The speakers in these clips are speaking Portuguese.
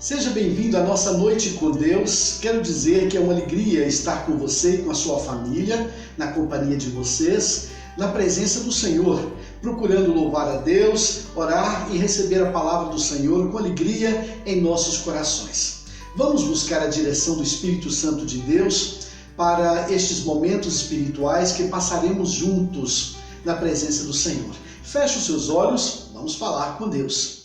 Seja bem-vindo à nossa noite com Deus. Quero dizer que é uma alegria estar com você e com a sua família, na companhia de vocês, na presença do Senhor, procurando louvar a Deus, orar e receber a palavra do Senhor com alegria em nossos corações. Vamos buscar a direção do Espírito Santo de Deus para estes momentos espirituais que passaremos juntos na presença do Senhor. Feche os seus olhos, vamos falar com Deus.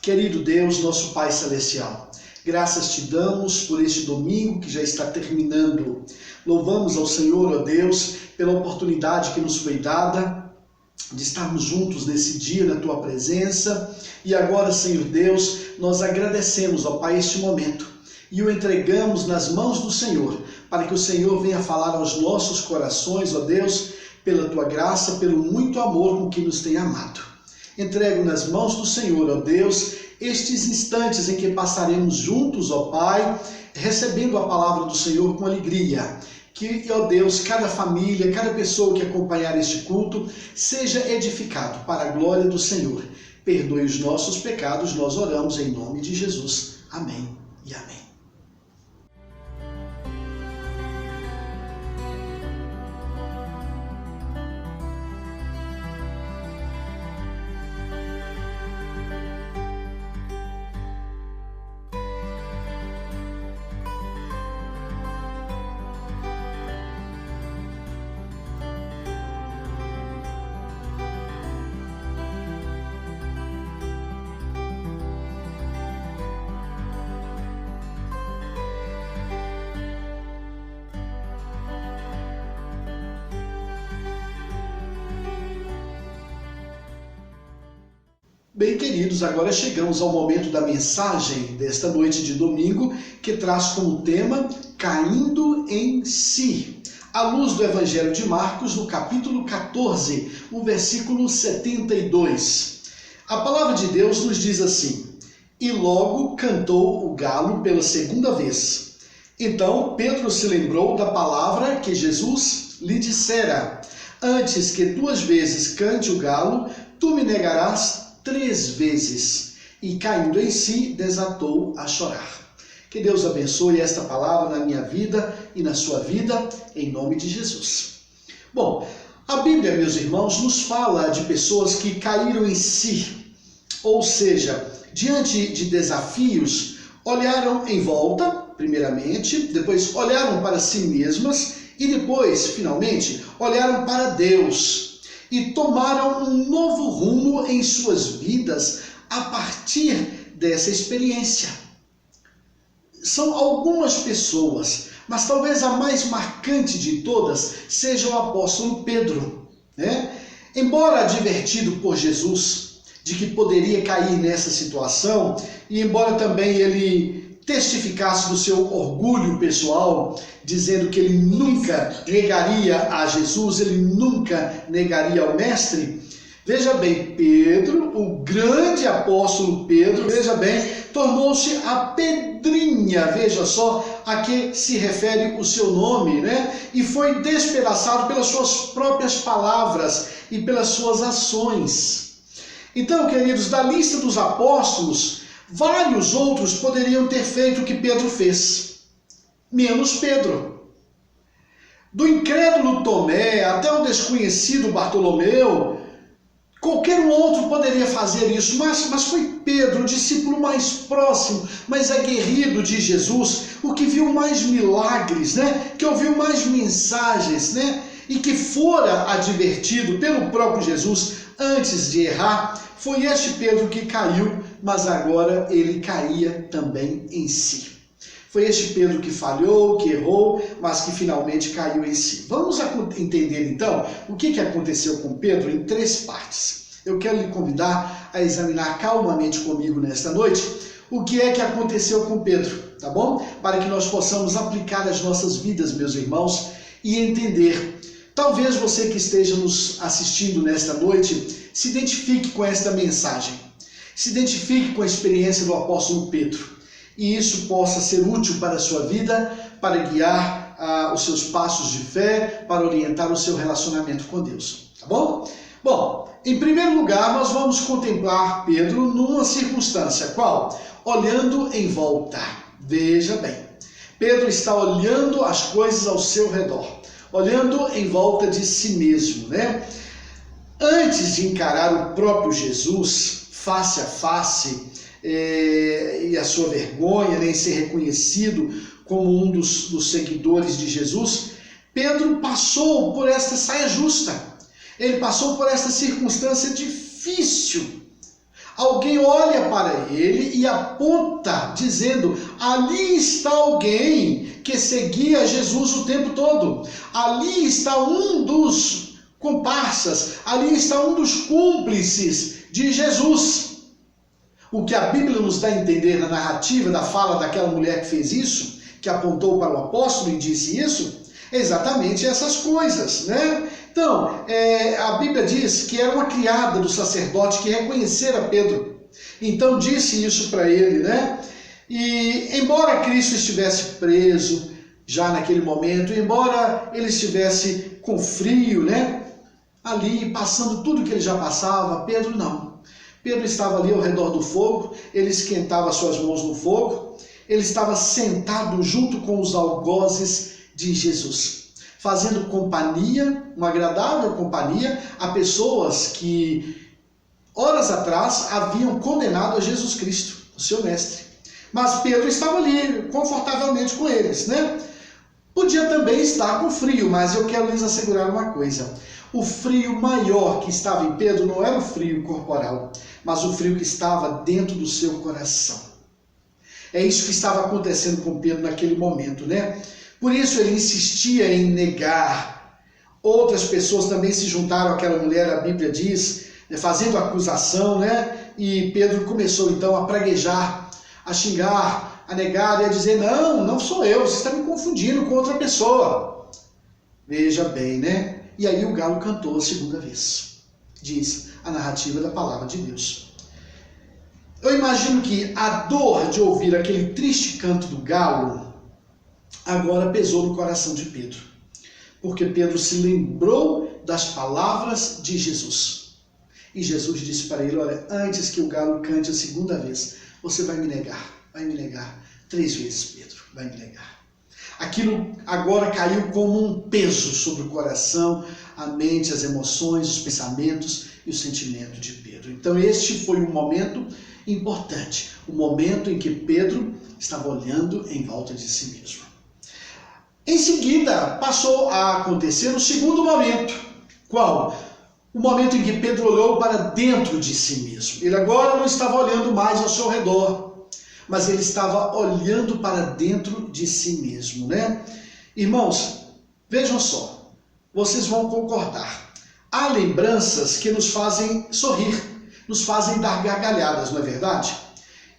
Querido Deus, nosso Pai Celestial, graças te damos por este domingo que já está terminando. Louvamos ao Senhor, ó Deus, pela oportunidade que nos foi dada de estarmos juntos nesse dia na tua presença. E agora, Senhor Deus, nós agradecemos, ó Pai, este momento e o entregamos nas mãos do Senhor, para que o Senhor venha falar aos nossos corações, ó Deus, pela tua graça, pelo muito amor com que nos tem amado. Entrego nas mãos do Senhor, ó Deus, estes instantes em que passaremos juntos, ó Pai, recebendo a palavra do Senhor com alegria. Que, ó Deus, cada família, cada pessoa que acompanhar este culto, seja edificado para a glória do Senhor. Perdoe os nossos pecados, nós oramos em nome de Jesus. Amém e amém. Bem, queridos, agora chegamos ao momento da mensagem desta noite de domingo, que traz como tema Caindo em Si, à luz do Evangelho de Marcos, no capítulo 14, o versículo 72. A palavra de Deus nos diz assim: E logo cantou o galo pela segunda vez. Então Pedro se lembrou da palavra que Jesus lhe dissera: Antes que 2 vezes cante o galo, tu me negarás 3 vezes. E caindo em si, desatou a chorar. Que Deus abençoe esta palavra na minha vida e na sua vida, em nome de Jesus. Bom, a Bíblia, meus irmãos, nos fala de pessoas que caíram em si, ou seja, diante de desafios, olharam em volta, primeiramente, depois olharam para si mesmas e depois, finalmente, olharam para Deus e tomaram um novo rumo em suas vidas a partir dessa experiência. São algumas pessoas, mas talvez a mais marcante de todas seja o apóstolo Pedro, né? Embora advertido por Jesus de que poderia cair nessa situação, e embora também ele testificasse do seu orgulho pessoal, dizendo que ele nunca negaria a Jesus, ele nunca negaria ao Mestre. Veja bem, Pedro, o grande apóstolo Pedro, veja bem, tornou-se a pedrinha, veja só, a que se refere o seu nome, né? E foi despedaçado pelas suas próprias palavras e pelas suas ações. Então, queridos, da lista dos apóstolos, vários outros poderiam ter feito o que Pedro fez, menos Pedro. Do incrédulo Tomé até o desconhecido Bartolomeu, qualquer um outro poderia fazer isso, mas foi Pedro, o discípulo mais próximo, mais aguerrido de Jesus, o que viu mais milagres, né? Que ouviu mais mensagens, né? E que fora advertido pelo próprio Jesus antes de errar. Foi este Pedro que caiu, mas agora ele caía também em si. Foi este Pedro que falhou, que errou, mas que finalmente caiu em si. Vamos entender então o que aconteceu com Pedro em 3 partes. Eu quero lhe convidar a examinar calmamente comigo nesta noite o que é que aconteceu com Pedro, tá bom? Para que nós possamos aplicar as nossas vidas, meus irmãos, e entender. Talvez você que esteja nos assistindo nesta noite se identifique com esta mensagem, se identifique com a experiência do apóstolo Pedro, e isso possa ser útil para a sua vida, para guiar os seus passos de fé, para orientar o seu relacionamento com Deus, tá bom? Bom, em primeiro lugar, nós vamos contemplar Pedro numa circunstância. Qual? Olhando em volta. Veja bem, Pedro está olhando as coisas ao seu redor, olhando em volta de si mesmo, né? Antes de encarar o próprio Jesus, face a face, e a sua vergonha, né, em ser reconhecido como um dos seguidores de Jesus, Pedro passou por esta saia justa. Ele passou por esta circunstância difícil. Alguém olha para ele e aponta, dizendo: ali está alguém que seguia Jesus o tempo todo. Ali está um dos comparsas, ali está um dos cúmplices de Jesus. O que a Bíblia nos dá a entender na narrativa da fala daquela mulher que fez isso, que apontou para o apóstolo e disse isso, é exatamente essas coisas, né? Então, a Bíblia diz que era uma criada do sacerdote que reconhecera Pedro. Então disse isso para ele, né? E embora Cristo estivesse preso já naquele momento, embora ele estivesse com frio, né? Ali passando tudo que ele já passava, Pedro não. Pedro estava ali ao redor do fogo, ele esquentava suas mãos no fogo, ele estava sentado junto com os algozes de Jesus, fazendo companhia, uma agradável companhia, a pessoas que horas atrás haviam condenado a Jesus Cristo, o seu mestre. Mas Pedro estava ali, confortavelmente com eles, né? Podia também estar com frio, mas eu quero lhes assegurar uma coisa. O frio maior que estava em Pedro não era o frio corporal, mas o frio que estava dentro do seu coração. É isso que estava acontecendo com Pedro naquele momento, né? Por isso ele insistia em negar. Outras pessoas também se juntaram àquela mulher, a Bíblia diz, fazendo acusação, né? E Pedro começou então a praguejar, a xingar, a negar e a dizer: não, não sou eu, você está me confundindo com outra pessoa. Veja bem, né? E aí o galo cantou a segunda vez, diz a narrativa da palavra de Deus. Eu imagino que a dor de ouvir aquele triste canto do galo agora pesou no coração de Pedro, porque Pedro se lembrou das palavras de Jesus. E Jesus disse para ele: olha, antes que o galo cante a segunda vez, você vai me negar 3 vezes, Pedro, vai me negar. Aquilo agora caiu como um peso sobre o coração, a mente, as emoções, os pensamentos e o sentimento de Pedro. Então este foi um momento importante, o momento em que Pedro estava olhando em volta de si mesmo. Em seguida, passou a acontecer o segundo momento. Qual? O momento em que Pedro olhou para dentro de si mesmo. Ele agora não estava olhando mais ao seu redor, mas ele estava olhando para dentro de si mesmo, né? Irmãos, vejam só, vocês vão concordar. Há lembranças que nos fazem sorrir, nos fazem dar gargalhadas, não é verdade?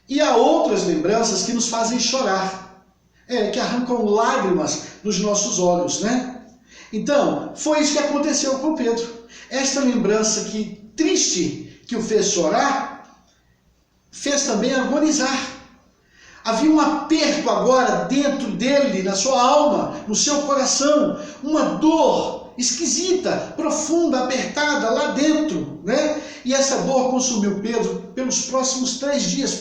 E há outras lembranças que nos fazem chorar, que arrancam lágrimas nos nossos olhos, né? Então, foi isso que aconteceu com Pedro. Esta lembrança triste que o fez chorar, fez também agonizar. Havia um aperto agora dentro dele, na sua alma, no seu coração, uma dor esquisita, profunda, apertada lá dentro, né? E essa dor consumiu Pedro pelos próximos 3 dias.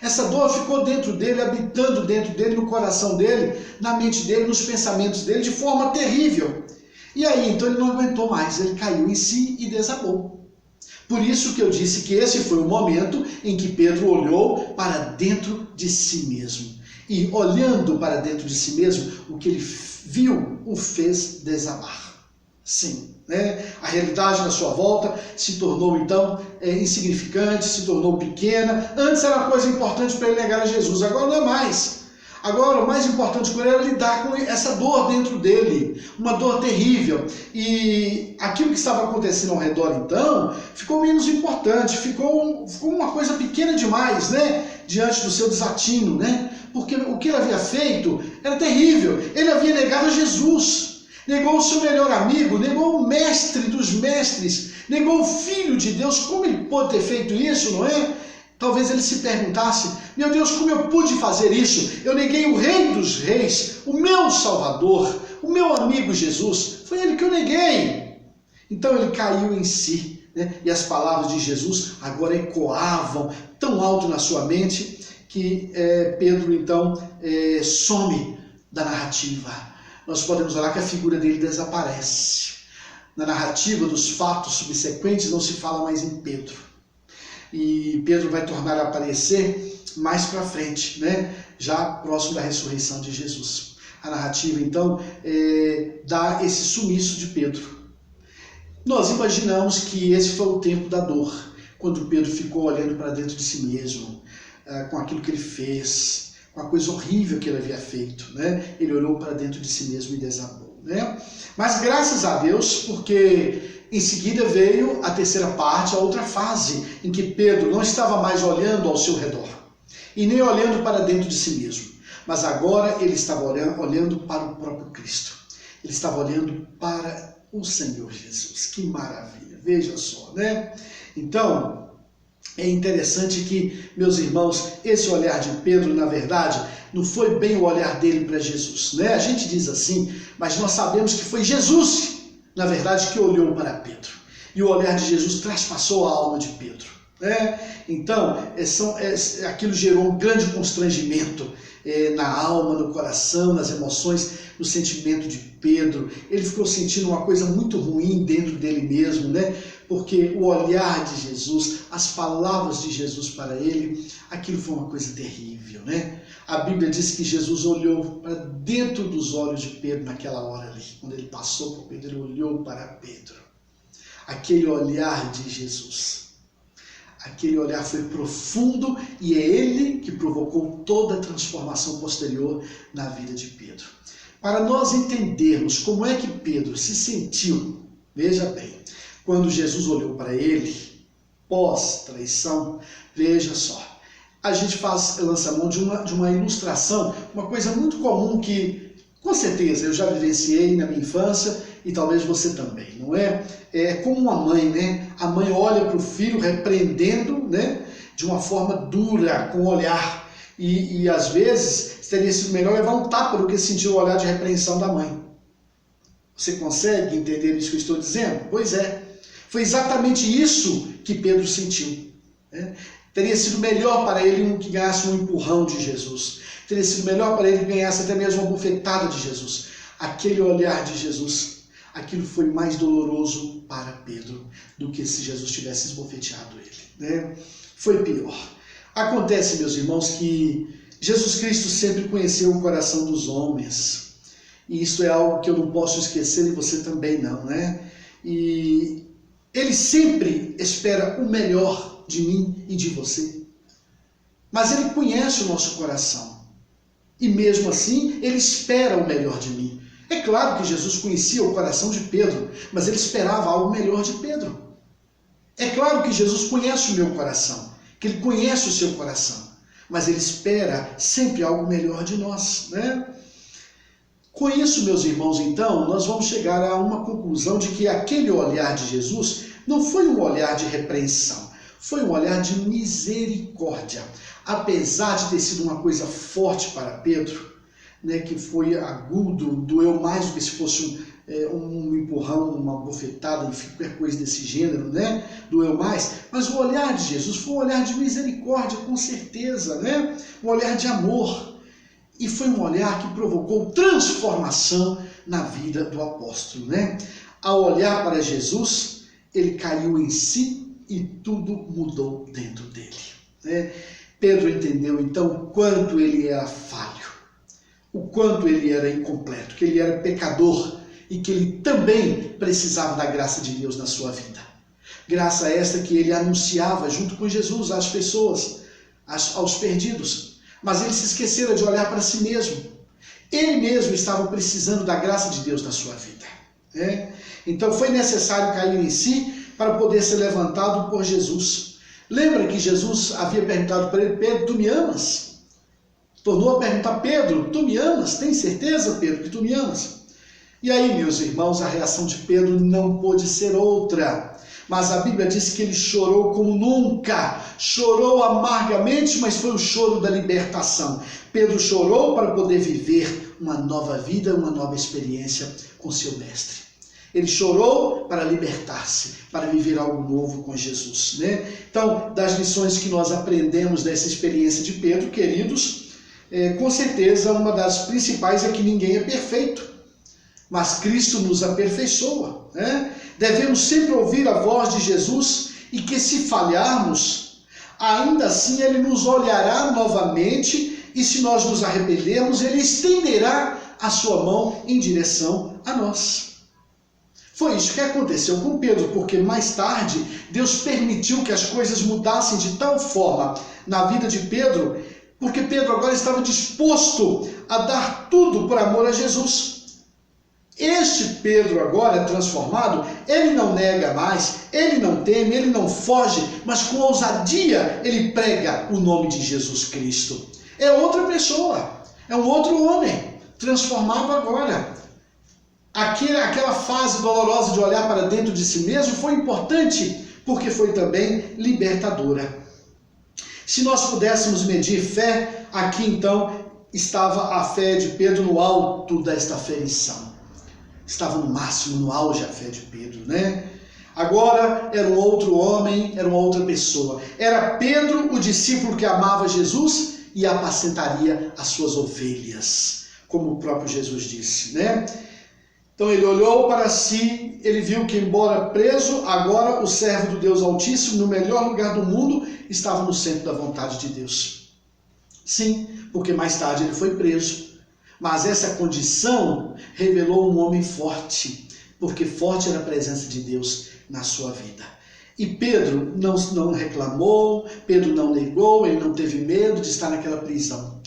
Essa dor ficou dentro dele, habitando dentro dele, no coração dele, na mente dele, nos pensamentos dele, de forma terrível. E aí, então ele não aguentou mais, ele caiu em si e desabou. Por isso que eu disse que esse foi o momento em que Pedro olhou para dentro de si mesmo. E olhando para dentro de si mesmo, o que ele viu o fez desabar. Sim, né? A realidade na sua volta se tornou então insignificante, se tornou pequena. Antes era uma coisa importante para ele negar a Jesus, agora não é mais. Agora, o mais importante por ele era lidar com essa dor dentro dele, uma dor terrível. E aquilo que estava acontecendo ao redor, então, ficou menos importante, ficou uma coisa pequena demais, né? Diante do seu desatino, né? Porque o que ele havia feito era terrível. Ele havia negado a Jesus, negou o seu melhor amigo, negou o mestre dos mestres, negou o Filho de Deus. Como ele pôde ter feito isso, não é? Talvez ele se perguntasse: meu Deus, como eu pude fazer isso? Eu neguei o Rei dos Reis, o meu Salvador, o meu amigo Jesus. Foi ele que eu neguei. Então ele caiu em si, né? E as palavras de Jesus agora ecoavam tão alto na sua mente que Pedro então some da narrativa. Nós podemos olhar que a figura dele desaparece. Na narrativa dos fatos subsequentes não se fala mais em Pedro. E Pedro vai tornar a aparecer mais para frente, né? Já próximo da ressurreição de Jesus. A narrativa então dá esse sumiço de Pedro. Nós imaginamos que esse foi o tempo da dor, quando Pedro ficou olhando para dentro de si mesmo, com aquilo que ele fez, com a coisa horrível que ele havia feito, né? Ele olhou para dentro de si mesmo e desabou, né? Mas graças a Deus, porque em seguida veio a terceira parte, a outra fase, em que Pedro não estava mais olhando ao seu redor, e nem olhando para dentro de si mesmo, mas agora ele estava olhando para o próprio Cristo. Ele estava olhando para o Senhor Jesus. Que maravilha, veja só, né? Então, é interessante que, meus irmãos, esse olhar de Pedro, na verdade, não foi bem o olhar dele para Jesus, né? A gente diz assim, mas nós sabemos que foi Jesus, na verdade, que olhou para Pedro. E o olhar de Jesus traspassou a alma de Pedro, né? Então, aquilo gerou um grande constrangimento na alma, no coração, nas emoções, no sentimento de Pedro. Ele ficou sentindo uma coisa muito ruim dentro dele mesmo, né? Porque o olhar de Jesus, as palavras de Jesus para ele, aquilo foi uma coisa terrível, né? A Bíblia diz que Jesus olhou para dentro dos olhos de Pedro naquela hora ali. Quando ele passou por Pedro, ele olhou para Pedro. Aquele olhar de Jesus. Aquele olhar foi profundo e é ele que provocou toda a transformação posterior na vida de Pedro. Para nós entendermos como é que Pedro se sentiu, veja bem, quando Jesus olhou para ele, pós-traição, veja só, a gente lança mão de uma ilustração, uma coisa muito comum que, com certeza, eu já vivenciei na minha infância e talvez você também, não é? É como uma mãe, né? A mãe olha para o filho repreendendo, né? De uma forma dura, com o olhar. E às vezes teria sido melhor levar um tapa do que sentir o olhar de repreensão da mãe. Você consegue entender isso que eu estou dizendo? Pois é. Foi exatamente isso que Pedro sentiu, né? Teria sido melhor para ele que ganhasse um empurrão de Jesus. Teria sido melhor para ele que ganhasse até mesmo uma bofetada de Jesus. Aquele olhar de Jesus, aquilo foi mais doloroso para Pedro do que se Jesus tivesse esbofeteado ele, né? Foi pior. Acontece, meus irmãos, que Jesus Cristo sempre conheceu o coração dos homens. E isso é algo que eu não posso esquecer e você também não, né? E ele sempre espera o melhor de mim e de você. Mas ele conhece o nosso coração. E mesmo assim, ele espera o melhor de mim. É claro que Jesus conhecia o coração de Pedro, mas ele esperava algo melhor de Pedro. É claro que Jesus conhece o meu coração, que ele conhece o seu coração, mas ele espera sempre algo melhor de nós, né? Com isso, meus irmãos, então, nós vamos chegar a uma conclusão de que aquele olhar de Jesus não foi um olhar de repreensão, foi um olhar de misericórdia. Apesar de ter sido uma coisa forte para Pedro, né, que foi agudo, doeu mais do que se fosse um empurrão, uma bofetada, enfim, qualquer coisa desse gênero, né? Doeu mais. Mas o olhar de Jesus foi um olhar de misericórdia, com certeza, né? Um olhar de amor. E foi um olhar que provocou transformação na vida do apóstolo, né? Ao olhar para Jesus, ele caiu em si e tudo mudou dentro dele, né? Pedro entendeu então o quanto ele era falho, o quanto ele era incompleto, que ele era pecador e que ele também precisava da graça de Deus na sua vida. Graça esta que ele anunciava junto com Jesus às pessoas, aos perdidos. Mas ele se esquecera de olhar para si mesmo. Ele mesmo estava precisando da graça de Deus na sua vida, né? Então foi necessário cair em si para poder ser levantado por Jesus. Lembra que Jesus havia perguntado para ele: Pedro, tu me amas? Tornou a perguntar: Pedro, tu me amas? Tem certeza, Pedro, que tu me amas? E aí, meus irmãos, a reação de Pedro não pôde ser outra. Mas a Bíblia diz que ele chorou como nunca. Chorou amargamente, mas foi o choro da libertação. Pedro chorou para poder viver uma nova vida, uma nova experiência com seu mestre. Ele chorou para libertar-se, para viver algo novo com Jesus, né? Então, das lições que nós aprendemos dessa experiência de Pedro, queridos, com certeza uma das principais é que ninguém é perfeito, mas Cristo nos aperfeiçoa, né? Devemos sempre ouvir a voz de Jesus e que se falharmos, ainda assim Ele nos olhará novamente e se nós nos arrependermos, Ele estenderá a sua mão em direção a nós. Foi isso que aconteceu com Pedro, porque mais tarde Deus permitiu que as coisas mudassem de tal forma na vida de Pedro, porque Pedro agora estava disposto a dar tudo por amor a Jesus. Este Pedro agora transformado, ele não nega mais, ele não teme, ele não foge, mas com ousadia ele prega o nome de Jesus Cristo. É outra pessoa, é um outro homem, transformado agora. Aquela fase dolorosa de olhar para dentro de si mesmo foi importante, porque foi também libertadora. Se nós pudéssemos medir fé, aqui então estava a fé de Pedro no alto desta aferição. Estava no máximo, no auge a fé de Pedro, né? Agora era um outro homem, era uma outra pessoa. Era Pedro, o discípulo que amava Jesus e apacentaria as suas ovelhas, como o próprio Jesus disse, né? Então ele olhou para si, ele viu que, embora preso, agora o servo do Deus Altíssimo, no melhor lugar do mundo, estava no centro da vontade de Deus. Sim, porque mais tarde ele foi preso. Mas essa condição revelou um homem forte, porque forte era a presença de Deus na sua vida. E Pedro não reclamou, Pedro não negou, ele não teve medo de estar naquela prisão.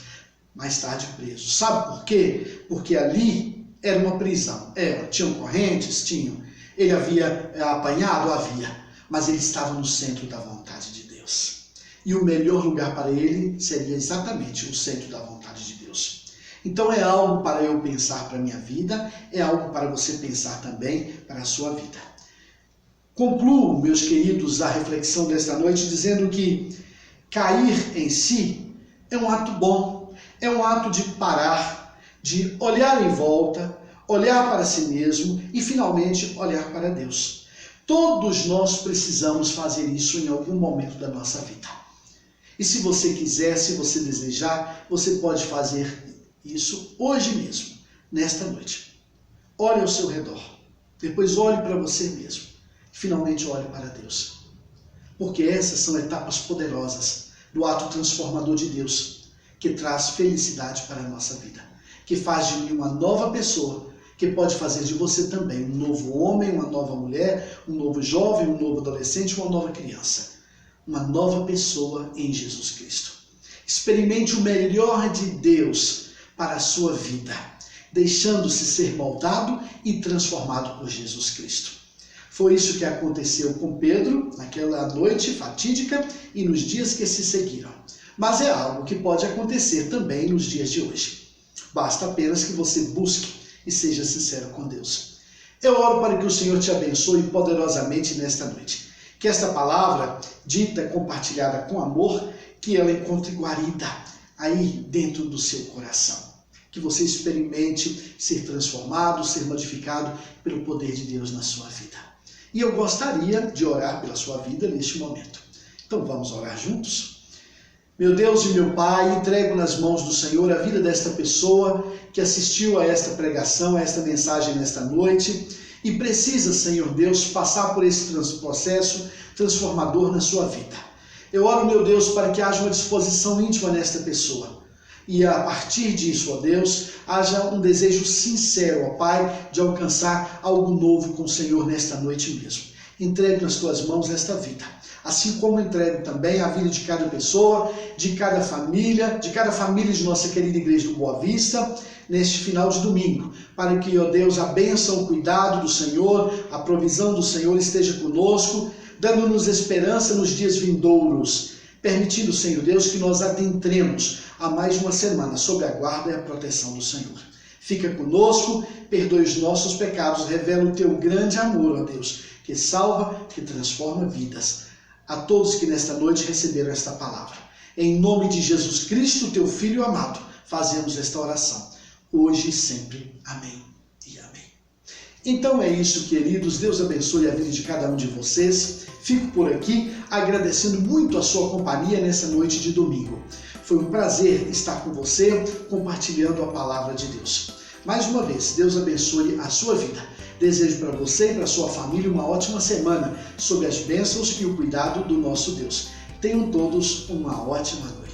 Mais tarde preso. Sabe por quê? Porque ali era uma prisão. Tinham correntes? Tinham. Ele havia apanhado? Havia. Mas ele estava no centro da vontade de Deus. E o melhor lugar para ele seria exatamente o centro da vontade de Deus. Então é algo para eu pensar para a minha vida, é algo para você pensar também para a sua vida. Concluo, meus queridos, a reflexão desta noite dizendo que cair em si é um ato bom, é um ato de parar, de olhar em volta, olhar para si mesmo e finalmente olhar para Deus. Todos nós precisamos fazer isso em algum momento da nossa vida. E se você quiser, se você desejar, você pode fazer isso hoje mesmo, nesta noite. Olhe ao seu redor, depois olhe para você mesmo, finalmente olhe para Deus. Porque essas são etapas poderosas do ato transformador de Deus, que traz felicidade para a nossa vida, que faz de mim uma nova pessoa, que pode fazer de você também um novo homem, uma nova mulher, um novo jovem, um novo adolescente, uma nova criança. Uma nova pessoa em Jesus Cristo. Experimente o melhor de Deus para a sua vida, deixando-se ser moldado e transformado por Jesus Cristo. Foi isso que aconteceu com Pedro naquela noite fatídica e nos dias que se seguiram. Mas é algo que pode acontecer também nos dias de hoje. Basta apenas que você busque e seja sincero com Deus. Eu oro para que o Senhor te abençoe poderosamente nesta noite. Que esta palavra, dita, compartilhada com amor, que ela encontre guarida aí dentro do seu coração. Que você experimente ser transformado, ser modificado pelo poder de Deus na sua vida. E eu gostaria de orar pela sua vida neste momento. Então vamos orar juntos? Meu Deus e meu Pai, entrego nas mãos do Senhor a vida desta pessoa que assistiu a esta pregação, a esta mensagem nesta noite e precisa, Senhor Deus, passar por esse processo transformador na sua vida. Eu oro, meu Deus, para que haja uma disposição íntima nesta pessoa. E a partir disso, ó Deus, haja um desejo sincero, ó Pai, de alcançar algo novo com o Senhor nesta noite mesmo. Entrego nas tuas mãos esta vida. Assim como entrego também a vida de cada pessoa, de cada família de nossa querida Igreja do Boa Vista, neste final de domingo, para que, ó Deus, a bênção, o cuidado do Senhor, a provisão do Senhor esteja conosco, dando-nos esperança nos dias vindouros, permitindo, Senhor Deus, que nós adentremos a mais uma semana sob a guarda e a proteção do Senhor. Fica conosco, perdoe os nossos pecados, revela o teu grande amor, ó Deus, que salva, que transforma vidas. A todos que nesta noite receberam esta palavra. Em nome de Jesus Cristo, teu Filho amado, fazemos esta oração, hoje e sempre. Amém e amém. Então é isso, queridos. Deus abençoe a vida de cada um de vocês. Fico por aqui agradecendo muito a sua companhia nessa noite de domingo. Foi um prazer estar com você, compartilhando a palavra de Deus. Mais uma vez, Deus abençoe a sua vida. Desejo para você e para sua família uma ótima semana, sob as bênçãos e o cuidado do nosso Deus. Tenham todos uma ótima noite.